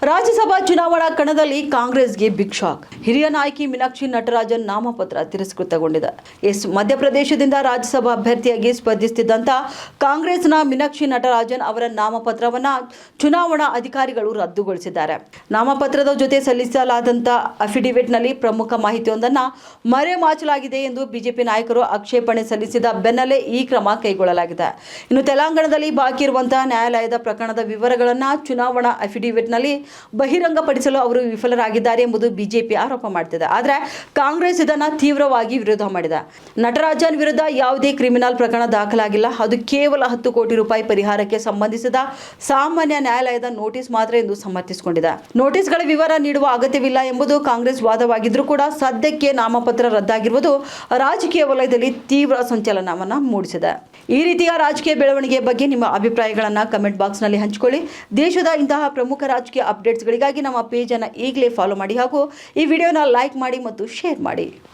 ರಾಜ್ಯಸಭಾ ಚುನಾವಣಾ ಕಣದಲ್ಲಿ ಕಾಂಗ್ರೆಸ್ಗೆ ಬಿಗ್ ಶಾಕ್. ಹಿರಿಯ ನಾಯಕಿ ಮೀನಾಕ್ಷಿ ನಟರಾಜನ್ ನಾಮಪತ್ರ ತಿರಸ್ಕೃತಗೊಂಡಿದೆ. ಮಧ್ಯಪ್ರದೇಶದಿಂದ ರಾಜ್ಯಸಭಾ ಅಭ್ಯರ್ಥಿಯಾಗಿ ಸ್ಪರ್ಧಿಸುತ್ತಿದ್ದಂತ ಕಾಂಗ್ರೆಸ್ನ ಮೀನಾಕ್ಷಿ ನಟರಾಜನ್ ಅವರ ನಾಮಪತ್ರವನ್ನು ಚುನಾವಣಾ ಅಧಿಕಾರಿಗಳು ರದ್ದುಗೊಳಿಸಿದ್ದಾರೆ. ನಾಮಪತ್ರದ ಜೊತೆ ಸಲ್ಲಿಸಲಾದಂಥ ಅಫಿಡವಿಟ್ನಲ್ಲಿ ಪ್ರಮುಖ ಮಾಹಿತಿಯೊಂದನ್ನು ಮರೆಮಾಚಲಾಗಿದೆ ಎಂದು ಬಿಜೆಪಿ ನಾಯಕರು ಆಕ್ಷೇಪಣೆ ಸಲ್ಲಿಸಿದ ಬೆನ್ನಲ್ಲೇ ಈ ಕ್ರಮ ಕೈಗೊಳ್ಳಲಾಗಿದೆ. ಇನ್ನು ತೆಲಂಗಾಣದಲ್ಲಿ ಬಾಕಿ ಇರುವಂತಹ ನ್ಯಾಯಾಲಯದ ಪ್ರಕರಣದ ವಿವರಗಳನ್ನು ಚುನಾವಣಾ ಅಫಿಡವಿಟ್ನಲ್ಲಿ ಬಹಿರಂಗಪಡಿಸಲು ಅವರು ವಿಫಲರಾಗಿದ್ದಾರೆ ಎಂಬುದು ಬಿಜೆಪಿ ಆರೋಪ ಮಾಡುತ್ತಿದೆ. ಆದರೆ ಕಾಂಗ್ರೆಸ್ ಇದನ್ನು ತೀವ್ರವಾಗಿ ವಿರೋಧ ಮಾಡಿದೆ. ನಟರಾಜನ್ ವಿರುದ್ಧ ಯಾವುದೇ ಕ್ರಿಮಿನಲ್ ಪ್ರಕರಣ ದಾಖಲಾಗಿಲ್ಲ. ಅದು ಕೇವಲ 10 ಕೋಟಿ ರೂಪಾಯಿ ಪರಿಹಾರಕ್ಕೆ ಸಂಬಂಧಿಸಿದ ಸಾಮಾನ್ಯ ನ್ಯಾಯಾಲಯದ ನೋಟಿಸ್ ಮಾತ್ರ ಎಂದು ಸಮರ್ಥಿಸಿಕೊಂಡಿದೆ. ನೋಟಿಸ್ಗಳ ವಿವರ ನೀಡುವ ಅಗತ್ಯವಿಲ್ಲ ಎಂಬುದು ಕಾಂಗ್ರೆಸ್ ವಾದವಾಗಿದ್ದರೂ ಕೂಡ ಸದ್ಯಕ್ಕೆ ನಾಮಪತ್ರ ರದ್ದಾಗಿರುವುದು ರಾಜಕೀಯ ವಲಯದಲ್ಲಿ ತೀವ್ರ ಸಂಚಲನವನ್ನು ಮೂಡಿಸಿದೆ. ಈ ರೀತಿಯ ರಾಜಕೀಯ ಬೆಳವಣಿಗೆ ಬಗ್ಗೆ ನಿಮ್ಮ ಅಭಿಪ್ರಾಯಗಳನ್ನು ಕಮೆಂಟ್ ಬಾಕ್ಸ್ನಲ್ಲಿ ಹಂಚಿಕೊಳ್ಳಿ. ದೇಶದ ಇಂತಹ ಪ್ರಮುಖ ರಾಜಕೀಯ ಅಪ್ಡೇಟ್ಸ್ಗಳಿಗಾಗಿ ನಮ್ಮ ಪೇಜನ್ನು ಈಗಲೇ ಫಾಲೋ ಮಾಡಿ ಹಾಗೂ ಈ ವಿಡಿಯೋನ ಲೈಕ್ ಮಾಡಿ ಮತ್ತು ಶೇರ್ ಮಾಡಿ.